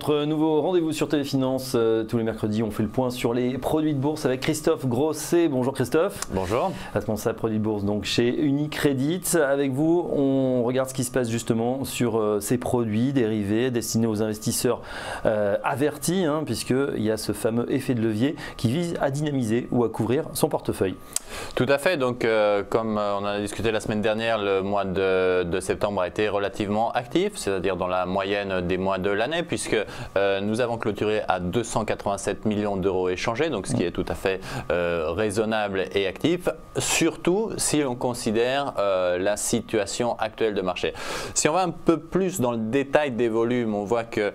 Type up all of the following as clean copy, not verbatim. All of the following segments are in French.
Notre nouveau rendez-vous sur Téléfinance. Tous les mercredis, on fait le point sur les produits de bourse avec Christophe Grosset. Bonjour Christophe. Bonjour. Responsable produits de bourse donc chez Unicredit. Avec vous, on regarde ce qui se passe justement sur ces produits dérivés destinés aux investisseurs avertis, puisqu'il y a ce fameux effet de levier qui vise à dynamiser ou à couvrir son portefeuille. Tout à fait. Donc, comme on en a discuté la semaine dernière, le mois de septembre a été relativement actif, c'est-à-dire dans la moyenne des mois de l'année, puisque nous avons clôturé à 287 millions d'euros échangés, donc ce qui est tout à fait raisonnable et actif, surtout si l'on considère la situation actuelle de marché. Si on va un peu plus dans le détail des volumes, on voit que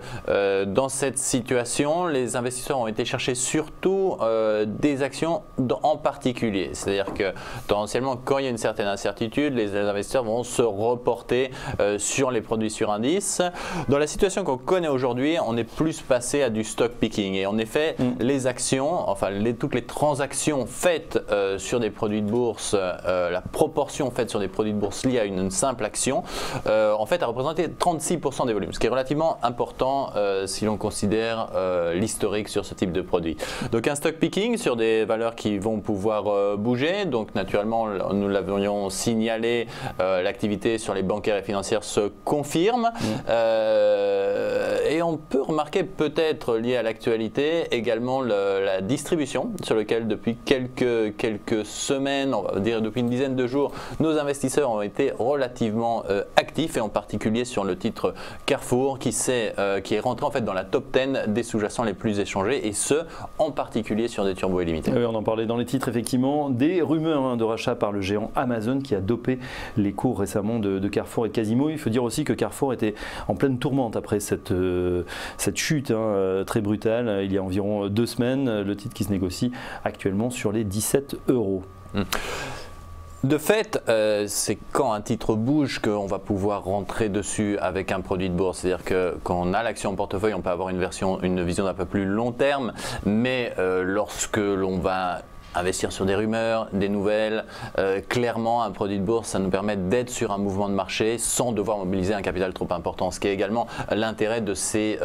dans cette situation, les investisseurs ont été chercher surtout des actions en particulier. C'est-à-dire que potentiellement, quand il y a une certaine incertitude, les investisseurs vont se reporter sur les produits sur indice. Dans la situation qu'on connaît aujourd'hui, on est plus passé à du stock picking. Et en effet, les actions, enfin toutes les transactions faites sur des produits de bourse, la proportion faite sur des produits de bourse liée à une simple action, en fait, a représenté 36% des volumes, ce qui est relativement important si l'on considère l'historique sur ce type de produit. Donc un stock picking sur des valeurs qui vont pouvoir bouger. Donc naturellement, nous l'avions signalé, l'activité sur les bancaires et financières se confirme. Et on peut remarquer peut-être lié à l'actualité également la distribution sur lequel depuis quelques semaines, on va dire depuis une dizaine de jours, nos investisseurs ont été relativement actifs et en particulier sur le titre Carrefour qui est rentré en fait dans la top 10 des sous-jacents les plus échangés et ce en particulier sur des turbos illimités. Oui, on en parlait dans les titres effectivement, des rumeurs de rachat par le géant Amazon qui a dopé les cours récemment de Carrefour et de Casimo. Il faut dire aussi que Carrefour était en pleine tourmente après cette chute très brutale il y a environ 2 semaines, le titre qui se négocie actuellement sur les 17 €. De fait, c'est quand un titre bouge qu'on va pouvoir rentrer dessus avec un produit de bourse. C'est-à-dire que quand on a l'action en portefeuille, on peut avoir une vision d'un peu plus long terme, mais lorsque l'on va investir sur des rumeurs, des nouvelles, clairement un produit de bourse ça nous permet d'être sur un mouvement de marché sans devoir mobiliser un capital trop important, ce qui est également l'intérêt de ces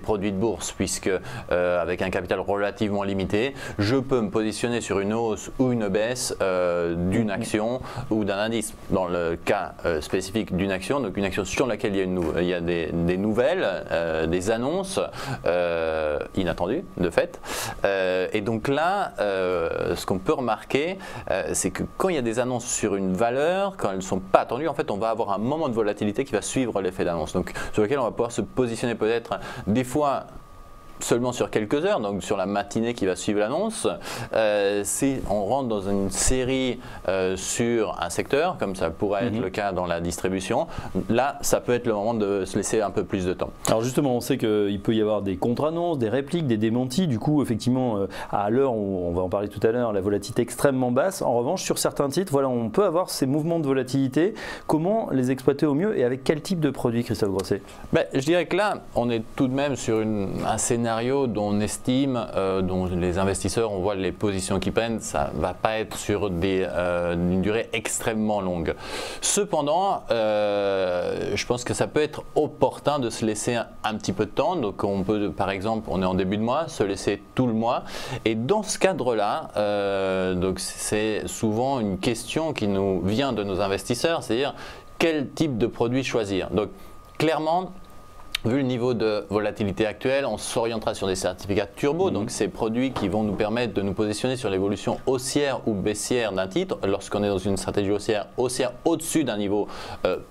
produits de bourse puisque avec un capital relativement limité, je peux me positionner sur une hausse ou une baisse d'une action ou d'un indice. Dans le cas spécifique d'une action, donc une action sur laquelle il y a des nouvelles, des annonces inattendues de fait, et donc là ce qu'on peut remarquer, c'est que quand il y a des annonces sur une valeur, quand elles ne sont pas attendues, en fait, on va avoir un moment de volatilité qui va suivre l'effet d'annonce. Donc, sur lequel on va pouvoir se positionner peut-être des fois seulement sur quelques heures, donc sur la matinée qui va suivre l'annonce. Si on rentre dans une série sur un secteur, comme ça pourrait être le cas dans la distribution, là, ça peut être le moment de se laisser un peu plus de temps. Alors justement, on sait qu'il peut y avoir des contre-annonces, des répliques, des démentis. Du coup, effectivement, à l'heure, on va en parler tout à l'heure, la volatilité extrêmement basse. En revanche, sur certains titres, voilà, on peut avoir ces mouvements de volatilité. Comment les exploiter au mieux et avec quel type de produit, Christophe Grosset? Je dirais que là, on est tout de même sur un scénario dont on estime, dont les investisseurs, on voit les positions qu'ils prennent, ça ne va pas être sur une durée extrêmement longue. Cependant, je pense que ça peut être opportun de se laisser un petit peu de temps. Donc on peut, par exemple, on est en début de mois, se laisser tout le mois. Et dans ce cadre-là, donc c'est souvent une question qui nous vient de nos investisseurs, c'est-à-dire quel type de produit choisir. Donc clairement, vu le niveau de volatilité actuel, on s'orientera sur des certificats turbo, donc ces produits qui vont nous permettre de nous positionner sur l'évolution haussière ou baissière d'un titre lorsqu'on est dans une stratégie haussière au-dessus d'un niveau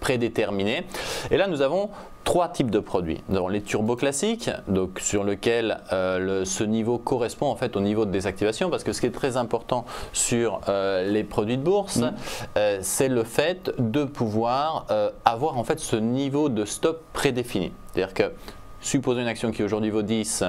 prédéterminé. Et là, nous avons 3 types de produits. Nous avons les turbos classiques, donc sur lequel ce niveau correspond en fait au niveau de désactivation, parce que ce qui est très important sur les produits de bourse, c'est le fait de pouvoir avoir en fait ce niveau de stop prédéfini. C'est-à-dire que supposons une action qui aujourd'hui vaut 10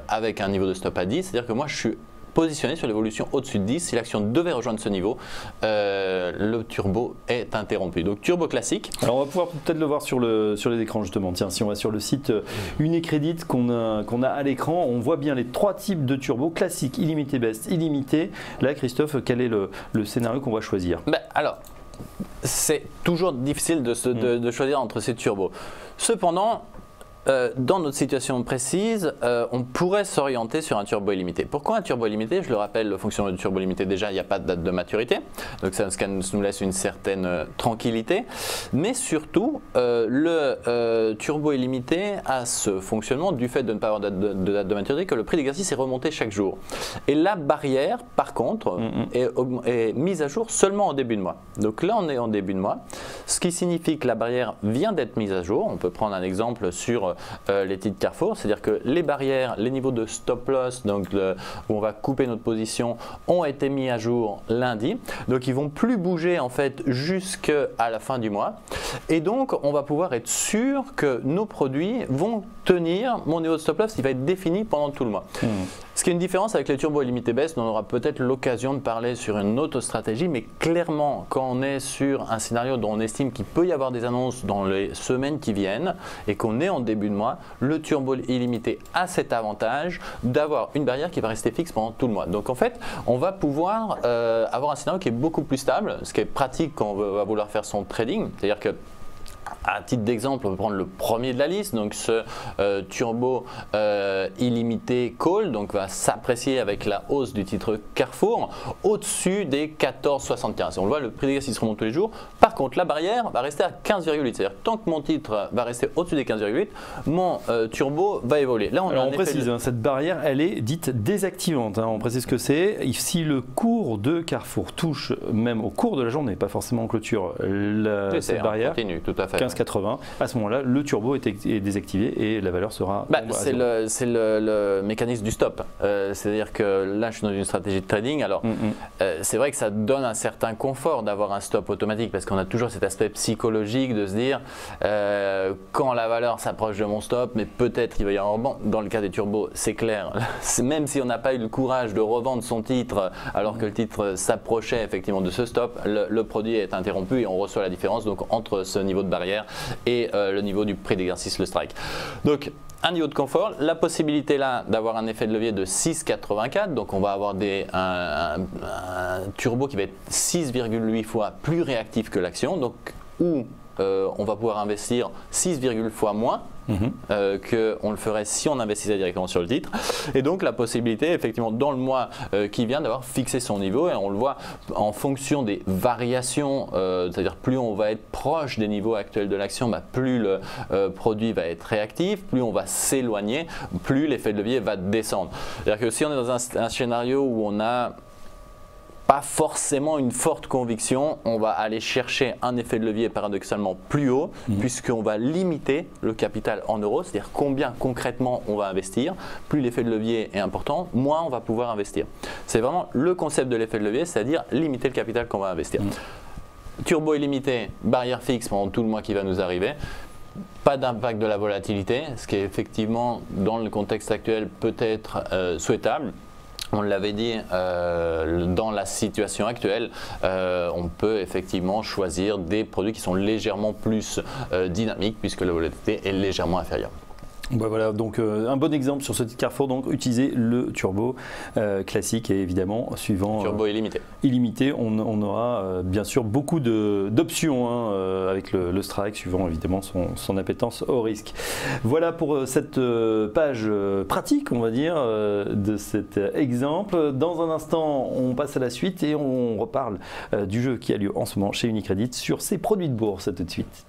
avec un niveau de stop à 10, c'est-à-dire que moi je suis positionné sur l'évolution au-dessus de 10. Si l'action devait rejoindre ce niveau, le turbo est interrompu. Donc turbo classique. Alors on va pouvoir peut-être le voir sur les écrans justement. Tiens, si on va sur le site Unicredit qu'on a à l'écran, on voit bien les 3 types de turbo, classique, illimité, best, illimité. Là Christophe, quel est le scénario qu'on va choisir? Alors, c'est toujours difficile de choisir entre ces turbos. Cependant, dans notre situation précise, on pourrait s'orienter sur un turbo illimité. Pourquoi un turbo illimité? Je le rappelle, le fonctionnement du turbo illimité, déjà, il n'y a pas de date de maturité. Donc ça nous laisse une certaine tranquillité. Mais surtout, le turbo illimité a ce fonctionnement du fait de ne pas avoir de date de maturité que le prix d'exercice est remonté chaque jour. Et la barrière, par contre, est mise à jour seulement en début de mois. Donc là, on est en début de mois, ce qui signifie que la barrière vient d'être mise à jour. On peut prendre un exemple sur les titres Carrefour, c'est-à-dire que les barrières, les niveaux de stop loss, donc où on va couper notre position, ont été mis à jour lundi. Donc ils ne vont plus bouger en fait jusqu'à la fin du mois. Et donc on va pouvoir être sûr que nos produits vont tenir mon niveau de stop loss qui va être défini pendant tout le mois. Ce qui est une différence avec les turbos illimités baisse, dont on aura peut-être l'occasion de parler sur une autre stratégie, mais clairement, quand on est sur un scénario dont on estime qu'il peut y avoir des annonces dans les semaines qui viennent et qu'on est en début de mois, le turbo illimité a cet avantage d'avoir une barrière qui va rester fixe pendant tout le mois. Donc en fait, on va pouvoir avoir un scénario qui est beaucoup plus stable, ce qui est pratique quand on va vouloir faire son trading, c'est-à-dire que à titre d'exemple, on peut prendre le premier de la liste, donc ce turbo illimité call, donc va s'apprécier avec la hausse du titre Carrefour au-dessus des 14,75. On le voit, le prix d'exercice remonte tous les jours. Par contre, la barrière va rester à 15,8. C'est-à-dire tant que mon titre va rester au-dessus des 15,8, mon turbo va évoluer. Là, on précise, cette barrière, elle est dite désactivante. On précise ce que c'est. Si le cours de Carrefour touche même au cours de la journée, pas forcément en clôture, cette barrière, continue, tout à fait. 15,80, à ce moment-là, le turbo est désactivé et la valeur sera... c'est le mécanisme du stop. C'est-à-dire que là, je suis dans une stratégie de trading. Alors, c'est vrai que ça donne un certain confort d'avoir un stop automatique parce qu'on a toujours cet aspect psychologique de se dire quand la valeur s'approche de mon stop, mais peut-être qu'il va y avoir un rebond. Dans le cas des turbos, c'est clair. Même si on n'a pas eu le courage de revendre son titre alors que le titre s'approchait effectivement de ce stop, le produit est interrompu et on reçoit la différence donc, entre ce niveau de barrière et le niveau du prix d'exercice, le strike. Donc un niveau de confort, la possibilité là d'avoir un effet de levier de 6,84, donc on va avoir un turbo qui va être 6,8 fois plus réactif que l'action, donc où on va pouvoir investir 6,1 fois moins qu'on le ferait si on investissait directement sur le titre. Et donc la possibilité effectivement dans le mois qui vient d'avoir fixé son niveau, et on le voit en fonction des variations, c'est-à-dire plus on va être proche des niveaux actuels de l'action, plus le produit va être réactif, plus on va s'éloigner, plus l'effet de levier va descendre. C'est-à-dire que si on est dans un scénario où on a pas forcément une forte conviction, on va aller chercher un effet de levier paradoxalement plus haut puisqu'on va limiter le capital en euros, c'est-à-dire combien concrètement on va investir. Plus l'effet de levier est important, moins on va pouvoir investir. C'est vraiment le concept de l'effet de levier, c'est-à-dire limiter le capital qu'on va investir. Turbo illimité, barrière fixe pendant tout le mois qui va nous arriver. Pas d'impact de la volatilité, ce qui est effectivement dans le contexte actuel peut être souhaitable. On l'avait dit, dans la situation actuelle, on peut effectivement choisir des produits qui sont légèrement plus dynamiques puisque la volatilité est légèrement inférieure. Voilà, donc un bon exemple sur ce titre Carrefour, donc utiliser le turbo classique et évidemment suivant turbo illimité. Illimité, on aura bien sûr beaucoup d'options avec le strike suivant évidemment son appétence au risque. Voilà pour cette page pratique, on va dire, de cet exemple. Dans un instant, on passe à la suite et on reparle du jeu qui a lieu en ce moment chez Unicredit sur ses produits de bourse. À tout de suite.